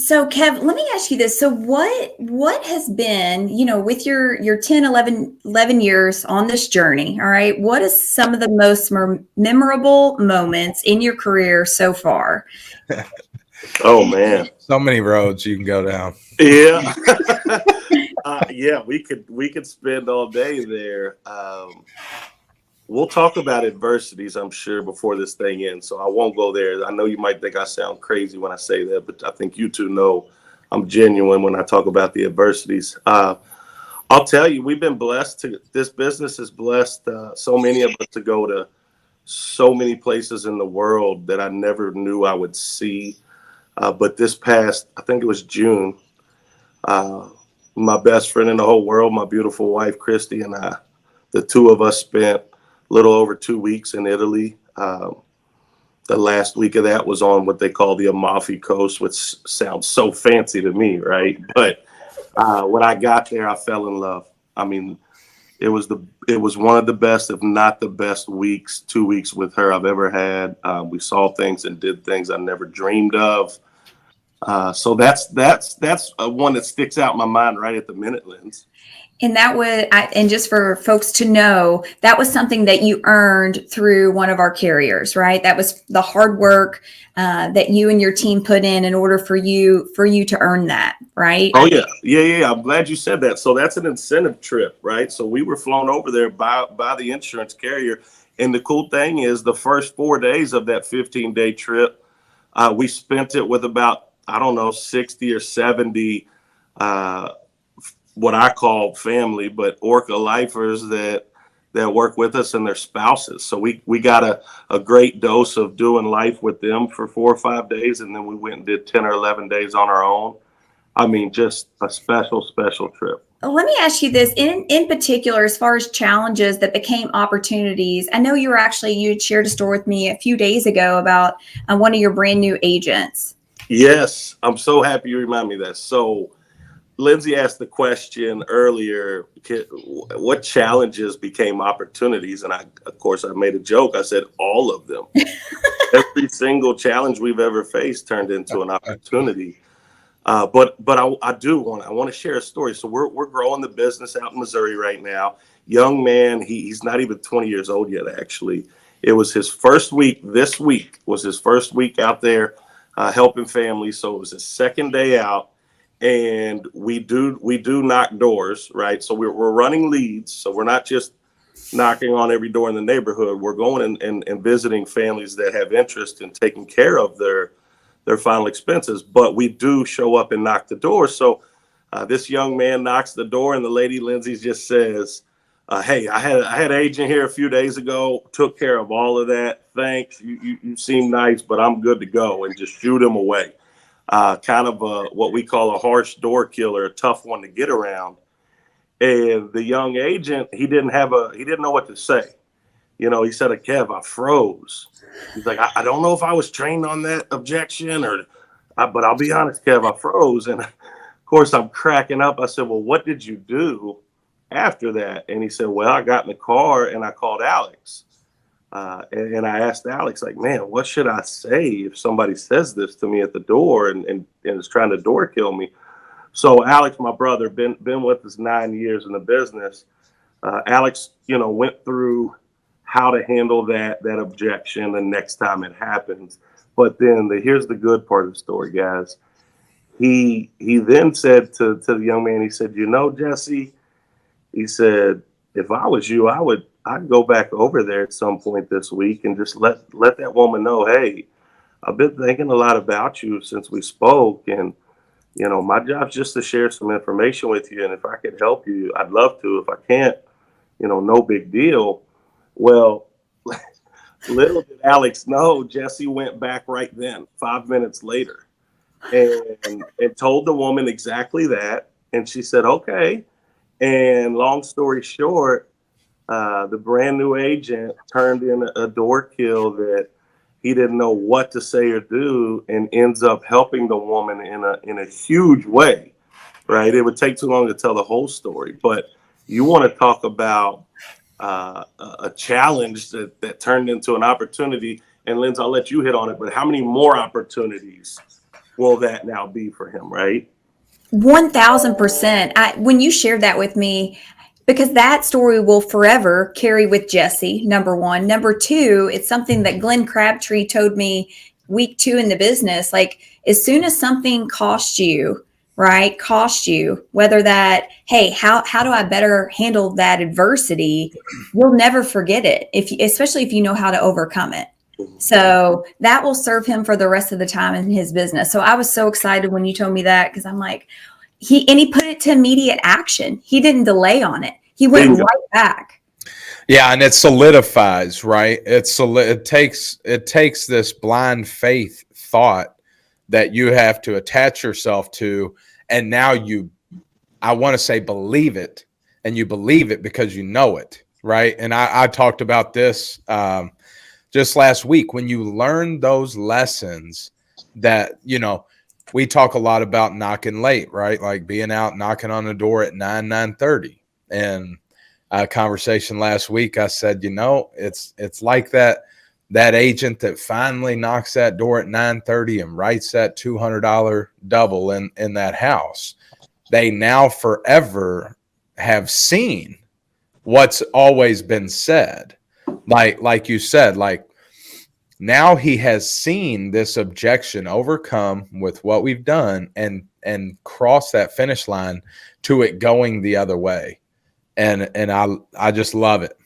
So Kev, let me ask you this. So what has been, with your 10, 11 years on this journey, all right, what is some of the most memorable moments in your career so far? Oh man. So many roads you can go down. Yeah. Yeah, we could spend all day there. We'll talk about adversities, I'm sure, before this thing ends. So I won't go there. I know you might think I sound crazy when I say that, but I think you two know I'm genuine when I talk about the adversities. I'll tell you, we've been blessed to. This business has blessed so many of us to go to so many places in the world that I never knew I would see. But this past, I think it was June, uh, my best friend in the whole world, my beautiful wife, Christy, and I, the two of us spent a little over 2 weeks in Italy. The last week of that was on what they call the Amalfi Coast, which sounds so fancy to me, right? But when I got there, I fell in love. I mean, it was one of the best, if not the best weeks, 2 weeks with her I've ever had. We saw things and did things I never dreamed of. So that's one that sticks out in my mind right at the minute, Linz. And and just for folks to know, that was something that you earned through one of our carriers, right? That was the hard work that you and your team put in order for you to earn that, right? Oh yeah. I'm glad you said that. So that's an incentive trip, right? So we were flown over there by the insurance carrier, and the cool thing is the first 4 days of that 15-day trip, we spent it with about, I don't know, 60 or 70 uh, what I call family, but ORCA lifers that work with us and their spouses. So we got a great dose of doing life with them for 4 or 5 days, and then we went and did 10 or 11 days on our own. I mean, just a special trip. Let me ask you this in particular, as far as challenges that became opportunities. I know you had shared a story with me a few days ago about one of your brand new agents. Yes, I'm so happy you remind me of that. So Lindsay asked the question earlier, what challenges became opportunities? And of course, I made a joke. I said all of them. Every single challenge we've ever faced turned into an opportunity. But I want to share a story. So we're growing the business out in Missouri right now. Young man, he's not even 20 years old yet. Actually, it was his first week. This week was his first week out there helping families. So it was his second day out, and we do knock doors, right? So we're running leads. So we're not just knocking on every door in the neighborhood. We're going and visiting families that have interest in taking care of their final expenses, but we do show up and knock the door. So this young man knocks the door, and the lady Lindsay just says, "Hey, I had an agent here a few days ago, took care of all of that. Thanks. You seem nice, but I'm good to go," and just shoot him away. Kind of what we call a harsh door killer, a tough one to get around. And the young agent, he didn't know what to say. He said, "Kev, I froze." He's like, I don't know if I was trained on that objection but I'll be honest, Kev, I froze. And of course, I'm cracking up. I said, "Well, what did you do after that?" And he said, "Well, I got in the car and I called Alex." And I asked Alex, like, "Man, what should I say if somebody says this to me at the door and is trying to door kill me?" So Alex, my brother, been with us 9 years in the business. Alex, went through how to handle that objection the next time it happens. But then here's the good part of the story, guys. He then said to the young man, he said, "Jesse," he said, "if I was you, I'd go back over there at some point this week and just let that woman know, hey, I've been thinking a lot about you since we spoke, and my job's just to share some information with you, and if I could help you, I'd love to. If I can't, no big deal." Well, little did Alex know, Jesse went back right then, 5 minutes later, and told the woman exactly that. And she said, "Okay." And long story short, the brand new agent turned in a door kill that he didn't know what to say or do, and ends up helping the woman in a huge way. Right? It would take too long to tell the whole story, but you want to talk about a challenge that turned into an opportunity. And Linz, I'll let you hit on it, but how many more opportunities will that now be for him, right? 1000%. When you shared that with me, because that story will forever carry with Jesse, number one. Number two, it's something that Glenn Crabtree told me week 2 in the business. Like, as soon as something costs you, right? Cost you, whether that, hey, how do I better handle that adversity? You'll never forget it, especially if you know how to overcome it. So that will serve him for the rest of the time in his business. So I was so excited when you told me that, because I'm like, he put it to immediate action. He didn't delay on it. He went Bingo. right back. Yeah, and it solidifies, right? It takes this blind faith thought that you have to attach yourself to, and now I want to say believe it, and you believe it because you know it, right? And I talked about this just last week. When you learn those lessons that, we talk a lot about knocking late, right? Like being out knocking on the door at 9:30. And a conversation last week, I said, it's like that agent that finally knocks that door at 9:30 and writes that $200 double in that house. They now forever have seen what's always been said. Like you said, like, now he has seen this objection overcome with what we've done and cross that finish line to it going the other way. And I just love it.